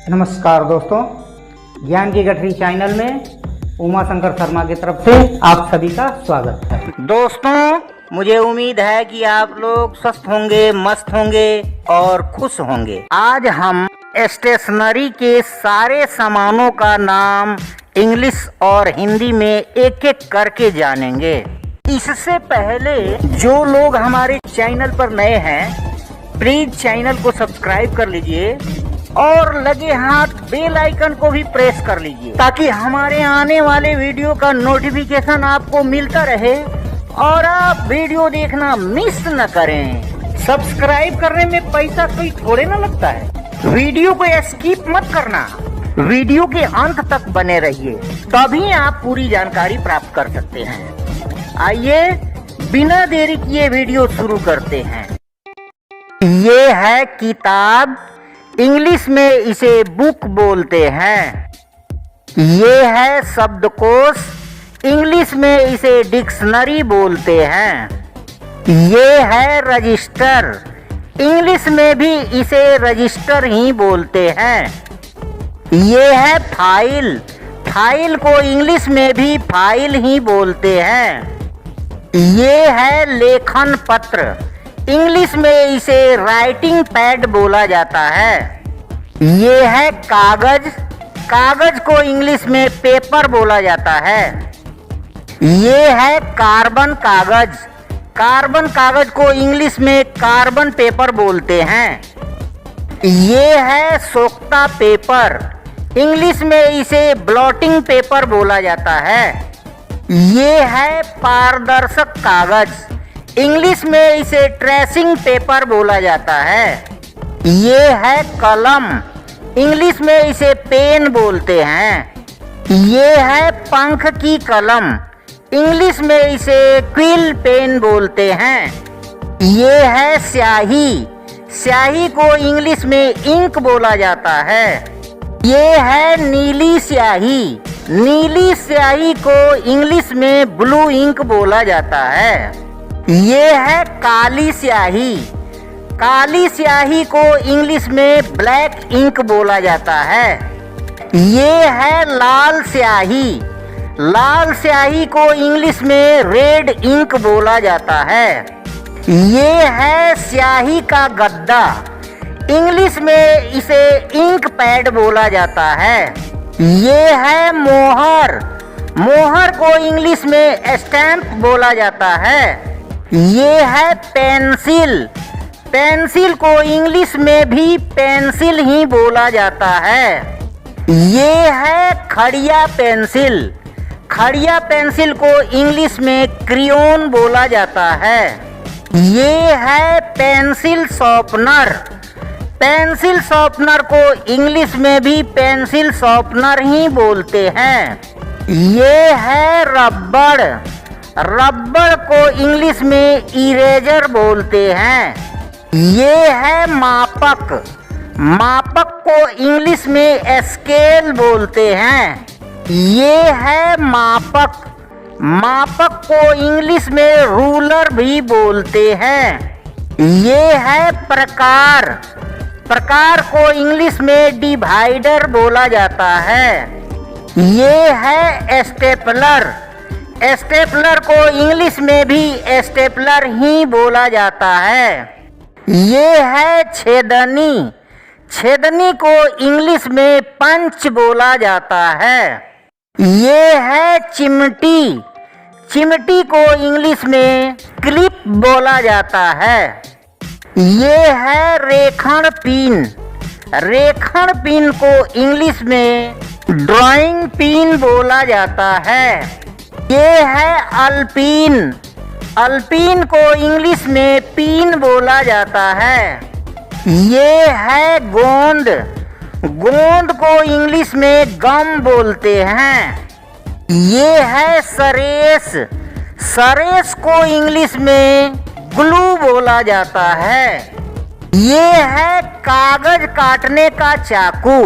नमस्कार दोस्तों, ज्ञान की गठरी चैनल में उमा शंकर शर्मा की तरफ से आप सभी का स्वागत है। दोस्तों, मुझे उम्मीद है कि आप लोग स्वस्थ होंगे, मस्त होंगे और खुश होंगे। आज हम स्टेशनरी के सारे सामानों का नाम इंग्लिश और हिंदी में एक एक करके जानेंगे। इससे पहले जो लोग हमारे चैनल पर नए हैं, प्लीज चैनल को सब्सक्राइब कर लीजिए और लगे हाथ बेल आइकन को भी प्रेस कर लीजिए ताकि हमारे आने वाले वीडियो का नोटिफिकेशन आपको मिलता रहे और आप वीडियो देखना मिस न करें। सब्सक्राइब करने में पैसा कोई थोड़े ना लगता है। वीडियो को स्किप मत करना, वीडियो के अंत तक बने रहिए, तभी आप पूरी जानकारी प्राप्त कर सकते हैं। आइए बिना देरी किए वीडियो शुरू करते हैं। ये है किताब, इंग्लिश में इसे बुक बोलते हैं। ये है शब्दकोश, इंग्लिश में इसे डिक्शनरी बोलते हैं। ये है रजिस्टर, इंग्लिश में भी इसे रजिस्टर ही बोलते हैं। ये है फाइल, फाइल को इंग्लिश में भी फाइल ही बोलते हैं। ये है लेखन पत्र, इंग्लिश में इसे राइटिंग पैड बोला जाता है। ये है कागज, कागज को इंग्लिश में पेपर बोला जाता है। ये है कार्बन कागज, कार्बन कागज को इंग्लिश में कार्बन पेपर बोलते हैं। ये है सोख्ता पेपर, इंग्लिश में इसे ब्लॉटिंग पेपर बोला जाता है। ये है पारदर्शक कागज, इंग्लिश में इसे ट्रेसिंग पेपर बोला जाता है। ये है कलम, इंग्लिश में इसे पेन बोलते हैं। ये है पंख की कलम, इंग्लिश में इसे क्विल पेन बोलते हैं। ये है स्याही, स्याही को इंग्लिश में इंक बोला जाता है। ये है नीली स्याही, नीली स्याही को इंग्लिश में ब्लू इंक बोला जाता है। ये है काली स्याही, काली स्याही को इंग्लिश में ब्लैक इंक बोला जाता है। ये है लाल स्याही, लाल स्याही को इंग्लिश में रेड इंक बोला जाता है। ये है स्याही का गद्दा, इंग्लिश में इसे इंक पैड बोला जाता है। ये है मोहर, मोहर को इंग्लिश में स्टैम्प बोला जाता है। ये है पेंसिल, पेंसिल को इंग्लिश में भी पेंसिल ही बोला जाता है। ये है खड़िया पेंसिल, खड़िया पेंसिल को इंग्लिश में क्रियोन बोला जाता है। ये है पेंसिल शॉर्पनर, पेंसिल शॉर्पनर को इंग्लिश में भी पेंसिल शॉर्पनर ही बोलते हैं। ये है रबड़, रबड़ को इंग्लिश में इरेजर बोलते हैं। ये है मापक, मापक को इंग्लिश में स्केल बोलते हैं। ये है मापक, मापक को इंग्लिश में रूलर भी बोलते हैं। ये है प्रकार, प्रकार को इंग्लिश में डिवाइडर बोला जाता है। ये है स्टेपलर, स्टेपलर को इंग्लिश में भी स्टेपलर ही बोला जाता है। ये है छेदनी, छेदनी को इंग्लिश में पंच बोला जाता है। ये है चिमटी, चिमटी को इंग्लिश में क्लिप बोला जाता है। ये है रेखण पिन, रेखण पिन को इंग्लिश में ड्राइंग पिन बोला जाता है। ये है अल्पीन, अल्पीन को इंग्लिश में पिन बोला जाता है। ये है गोंद, गोंद को इंग्लिश में गम बोलते हैं। ये है सरेस, सरेस को इंग्लिश में ग्लू बोला जाता है। ये है कागज काटने का चाकू,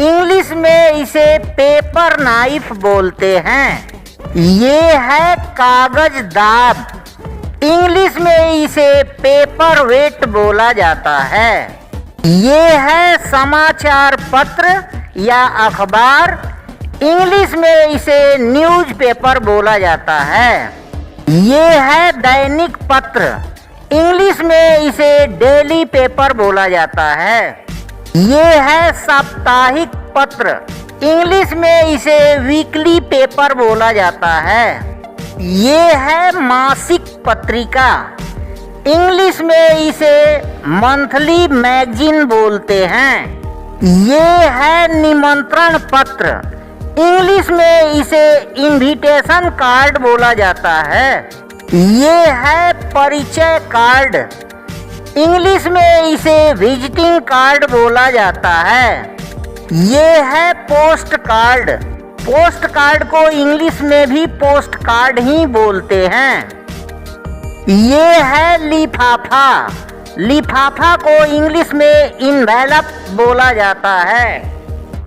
इंग्लिश में इसे पेपर नाइफ बोलते हैं। ये है कागज दाब, इंग्लिश में इसे पेपर वेट बोला जाता है। ये है समाचार पत्र या अखबार, इंग्लिश में इसे न्यूज़पेपर बोला जाता है। ये है दैनिक पत्र, इंग्लिश में इसे डेली पेपर बोला जाता है। ये है साप्ताहिक पत्र, इंग्लिश में इसे वीकली पेपर बोला जाता है। ये है मासिक पत्रिका, इंग्लिश में इसे मंथली मैगजीन बोलते हैं। ये है निमंत्रण पत्र, इंग्लिश में इसे इनविटेशन कार्ड बोला जाता है। ये है परिचय कार्ड, इंग्लिश में इसे विजिटिंग कार्ड बोला जाता है। ये है पोस्ट कार्ड, पोस्ट कार्ड को इंग्लिश में भी पोस्ट कार्ड ही बोलते हैं। ये है लिफाफा, लिफाफा को इंग्लिश में इनवेलप बोला जाता है।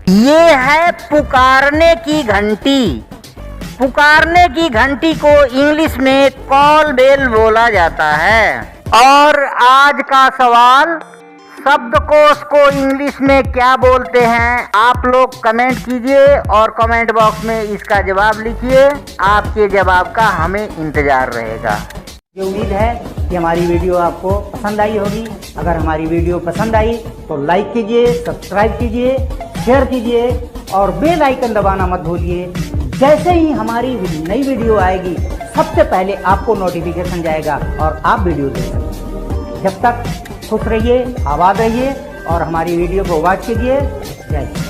ये है पुकारने की घंटी, पुकारने की घंटी को इंग्लिश में कॉल बेल बोला जाता है। और आज का सवाल, शब्दकोश को इंग्लिश में क्या बोलते हैं? आप लोग कमेंट कीजिए और कमेंट बॉक्स में इसका जवाब लिखिए। आपके जवाब का हमें इंतजार रहेगा। ये उम्मीद है कि हमारी वीडियो आपको पसंद आई होगी। अगर हमारी वीडियो पसंद आई तो लाइक कीजिए, सब्सक्राइब कीजिए, शेयर कीजिए और बेल आइकन दबाना मत भूलिए। जैसे ही हमारी नई वीडियो आएगी सबसे पहले आपको नोटिफिकेशन जाएगा और आप वीडियो देख सकते हैं। जब तक खुश रहिए, आबाद रहिए और हमारी वीडियो को वॉच कीजिए। जय हिंद।